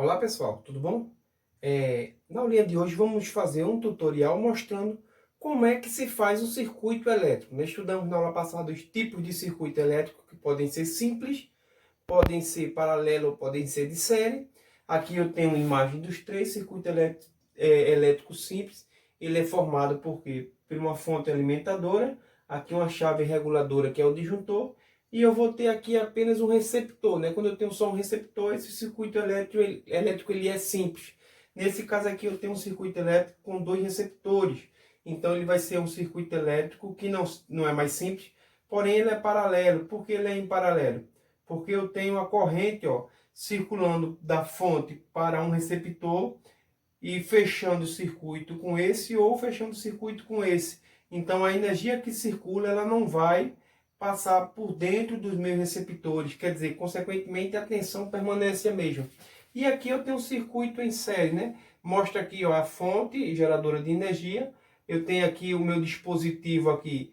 Olá pessoal, tudo bom? Na aulinha de hoje vamos fazer um tutorial mostrando como é que se faz um circuito elétrico. Nós estudamos na aula passada os tipos de circuito elétrico que podem ser simples, podem ser paralelo, podem ser de série. Aqui eu tenho uma imagem dos três circuitos elétricos simples. Ele é formado por uma fonte alimentadora, aqui uma chave reguladora que é o disjuntor, e eu vou ter aqui apenas um receptor, né? Quando eu tenho só um receptor, esse circuito elétrico ele é simples. Nesse caso aqui eu tenho um circuito elétrico com dois receptores, então ele vai ser um circuito elétrico que não é mais simples, porém ele é paralelo. Por que ele é em paralelo? Porque eu tenho a corrente, ó, circulando da fonte para um receptor e fechando o circuito com esse ou fechando o circuito com esse. Então a energia que circula ela não vai passar por dentro dos meus receptores, quer dizer, consequentemente a tensão permanece a mesma. E aqui eu tenho um circuito em série, né? Mostra aqui, ó, a fonte geradora de energia. Eu tenho aqui o meu dispositivo aqui,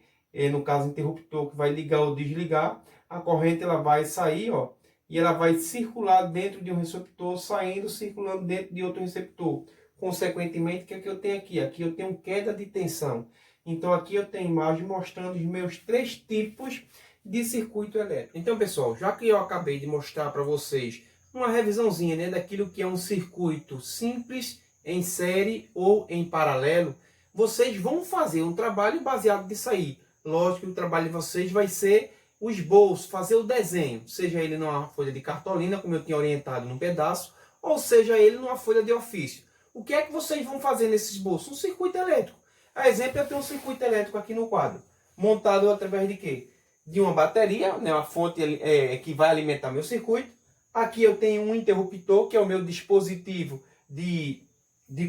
no caso interruptor, que vai ligar ou desligar. A corrente ela vai sair, ó, e ela vai circular dentro de um receptor, saindo, circulando dentro de outro receptor. Consequentemente, o que é que eu tenho aqui? Aqui eu tenho queda de tensão. Então aqui eu tenho imagem mostrando os meus três tipos de circuito elétrico. Então, pessoal, já que eu acabei de mostrar para vocês uma revisãozinha, né, daquilo que é um circuito simples, em série ou em paralelo, vocês vão fazer um trabalho baseado nisso aí. Lógico que o trabalho de vocês vai ser o esboço, fazer o desenho, seja ele numa folha de cartolina, como eu tinha orientado num pedaço, ou seja ele numa folha de ofício. O que é que vocês vão fazer nesse esboço? Um circuito elétrico. A exemplo, eu tenho um circuito elétrico aqui no quadro, montado através de quê? De uma bateria, né, uma fonte que vai alimentar meu circuito. Aqui eu tenho um interruptor, que é o meu dispositivo de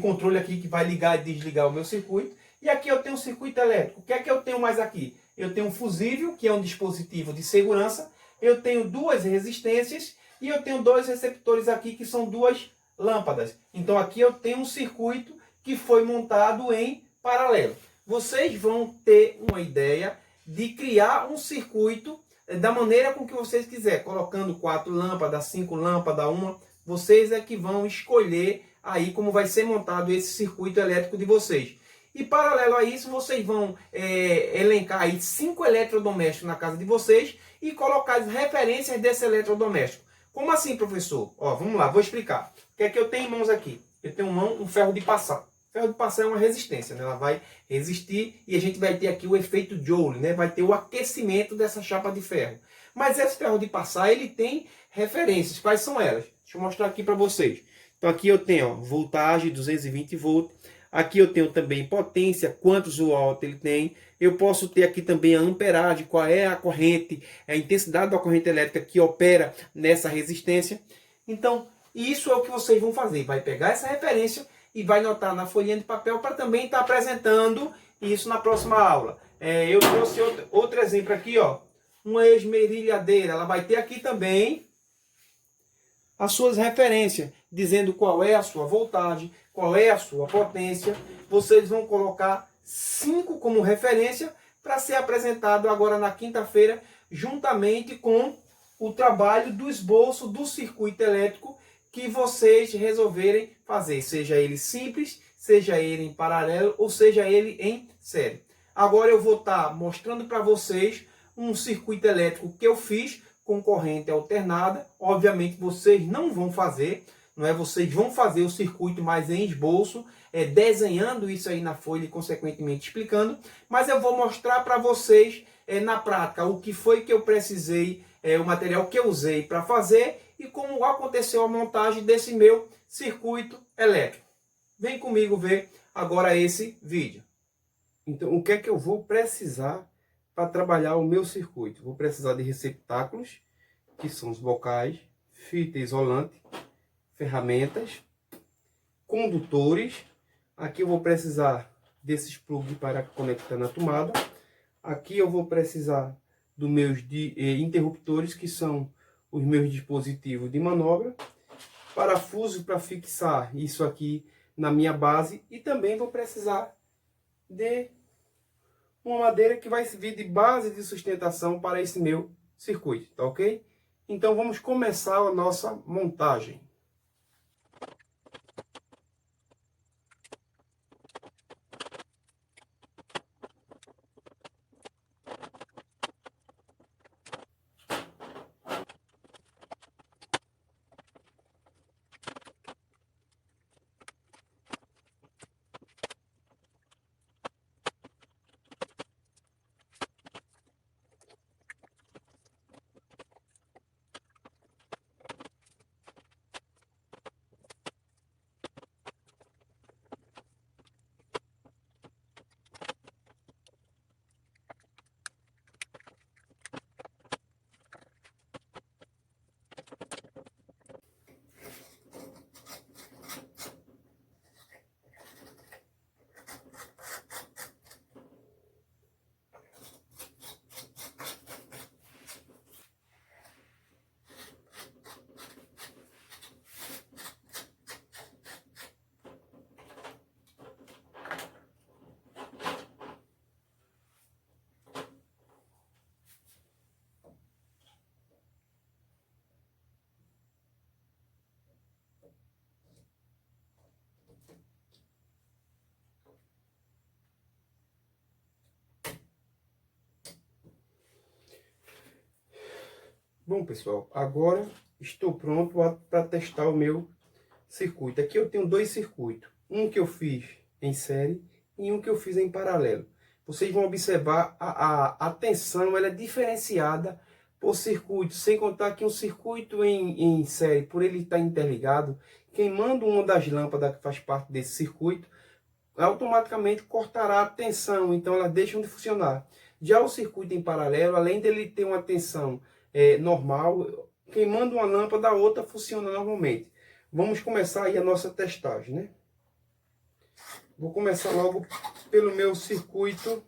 controle aqui, que vai ligar e desligar o meu circuito. E aqui eu tenho um circuito elétrico. O que é que eu tenho mais aqui? Eu tenho um fusível, que é um dispositivo de segurança. Eu tenho duas resistências e eu tenho dois receptores aqui, que são duas lâmpadas. Então aqui eu tenho um circuito que foi montado em paralelo. Vocês vão ter uma ideia de criar um circuito da maneira com que vocês quiserem, colocando 4 lâmpadas, 5 lâmpadas, uma. Vocês é que vão escolher aí como vai ser montado esse circuito elétrico de vocês. E paralelo a isso, vocês vão elencar aí 5 eletrodomésticos na casa de vocês e colocar as referências desse eletrodoméstico. Como assim, professor? Ó, vamos lá, vou explicar. O que é que eu tenho em mãos aqui? Eu tenho em mão um ferro de passar. O ferro de passar é uma resistência, né? Ela vai resistir e a gente vai ter aqui o efeito Joule, né? Vai ter o aquecimento dessa chapa de ferro. Mas esse ferro de passar, ele tem referências. Quais são elas? Deixa eu mostrar aqui para vocês. Então aqui eu tenho, ó, voltagem 220 volts. Aqui eu tenho também potência, quantos watts ele tem. Eu posso ter aqui também a amperagem, qual é a corrente, a intensidade da corrente elétrica que opera nessa resistência. Então, isso é o que vocês vão fazer. Vai pegar essa referência e vai anotar na folhinha de papel para também estar apresentando isso na próxima aula. Eu trouxe outro exemplo aqui, ó, uma esmerilhadeira. Ela vai ter aqui também as suas referências, dizendo qual é a sua voltagem, qual é a sua potência. Vocês vão colocar 5 como referência para ser apresentado agora na quinta-feira, juntamente com o trabalho do esboço do circuito elétrico que vocês resolverem fazer, seja ele simples, seja ele em paralelo ou seja ele em série. Agora eu vou estar mostrando para vocês um circuito elétrico que eu fiz com corrente alternada. Obviamente vocês não vão fazer, não é? Vocês vão fazer o circuito mais em esboço, desenhando isso aí na folha e consequentemente explicando, mas eu vou mostrar para vocês na prática o que foi que eu precisei, o material que eu usei para fazer e como aconteceu a montagem desse meu circuito elétrico. Vem comigo ver agora esse vídeo. Então, o que é que eu vou precisar para trabalhar o meu circuito? Vou precisar de receptáculos, que são os bocais, fita isolante, ferramentas, condutores. Aqui eu vou precisar desses plugs para conectar na tomada. Aqui eu vou precisar dos meus interruptores, que são os meus dispositivos de manobra, parafuso para fixar isso aqui na minha base, e também vou precisar de uma madeira que vai servir de base de sustentação para esse meu circuito, tá ok? Então vamos começar a nossa montagem. Bom, pessoal, agora estou pronto para testar o meu circuito. Aqui eu tenho dois circuitos. Um que eu fiz em série e um que eu fiz em paralelo. Vocês vão observar a tensão, ela é diferenciada por circuito. Sem contar que um circuito em série, por ele estar interligado, queimando uma das lâmpadas que faz parte desse circuito, automaticamente cortará a tensão, então elas deixam de funcionar. Já o circuito em paralelo, além dele ter uma tensão normal, queimando uma lâmpada, a outra funciona normalmente. Vamos começar aí a nossa testagem, né? Vou começar logo pelo meu circuito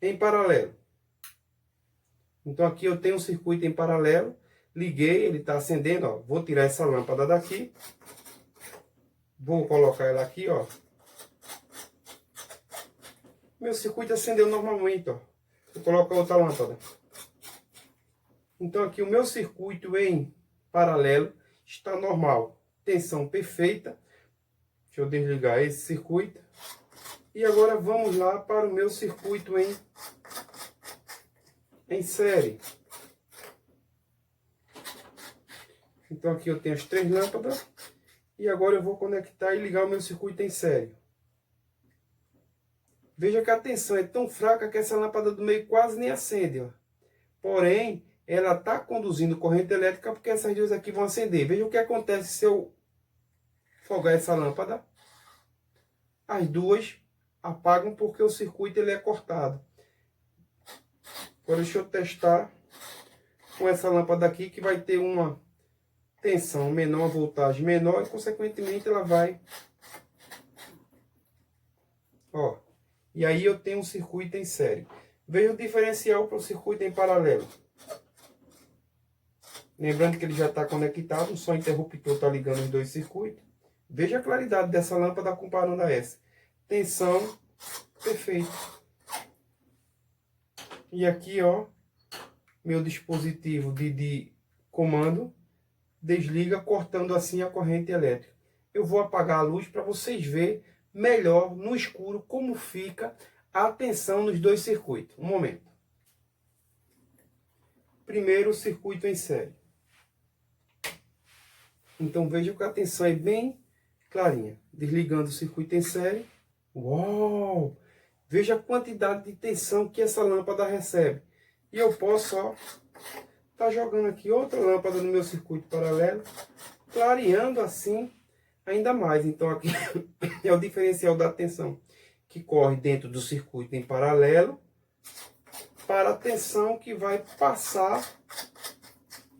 em paralelo. Então aqui eu tenho um circuito em paralelo, liguei, ele está acendendo, ó. Vou tirar essa lâmpada daqui, vou colocar ela aqui, ó. Meu circuito acendeu normalmente, ó. Vou colocar outra lâmpada. Então aqui o meu circuito em paralelo está normal. Tensão perfeita. Deixa eu desligar esse circuito. E agora vamos lá para o meu circuito em série. Então aqui eu tenho as 3 lâmpadas. E agora eu vou conectar e ligar o meu circuito em série. Veja que a tensão é tão fraca que essa lâmpada do meio quase nem acende, ó. Porém, ela está conduzindo corrente elétrica porque essas duas aqui vão acender. Veja o que acontece se eu folgar essa lâmpada. As duas apagam porque o circuito ele é cortado. Agora deixa eu testar com essa lâmpada aqui que vai ter uma tensão menor, uma voltagem menor e consequentemente ela vai... Ó. E aí eu tenho um circuito em série. Veja o diferencial para o circuito em paralelo. Lembrando que ele já está conectado, só o interruptor está ligando os dois circuitos. Veja a claridade dessa lâmpada comparando a essa. Tensão perfeita. E aqui, ó, meu dispositivo de comando desliga, cortando assim a corrente elétrica. Eu vou apagar a luz para vocês verem melhor no escuro como fica a tensão nos dois circuitos. Um momento. Primeiro, o circuito em série. Então veja que a tensão é bem clarinha. Desligando o circuito em série. Uau! Veja a quantidade de tensão que essa lâmpada recebe. E eu posso, ó, tá jogando aqui outra lâmpada no meu circuito paralelo, clareando assim ainda mais. Então aqui é o diferencial da tensão que corre dentro do circuito em paralelo para a tensão que vai passar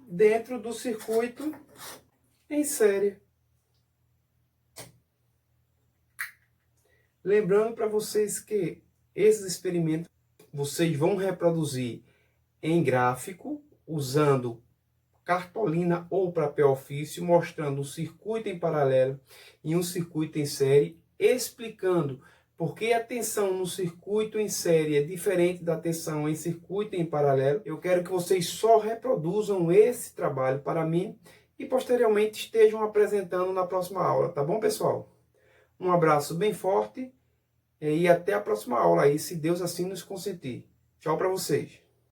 dentro do circuito em série. Lembrando para vocês que esses experimentos vocês vão reproduzir em gráfico, usando cartolina ou papel ofício, mostrando um circuito em paralelo e um circuito em série, explicando por que a tensão no circuito em série é diferente da tensão em circuito em paralelo. Eu quero que vocês só reproduzam esse trabalho para mim e posteriormente estejam apresentando na próxima aula, tá bom, pessoal? Um abraço bem forte e até a próxima aula aí, se Deus assim nos consentir. Tchau para vocês.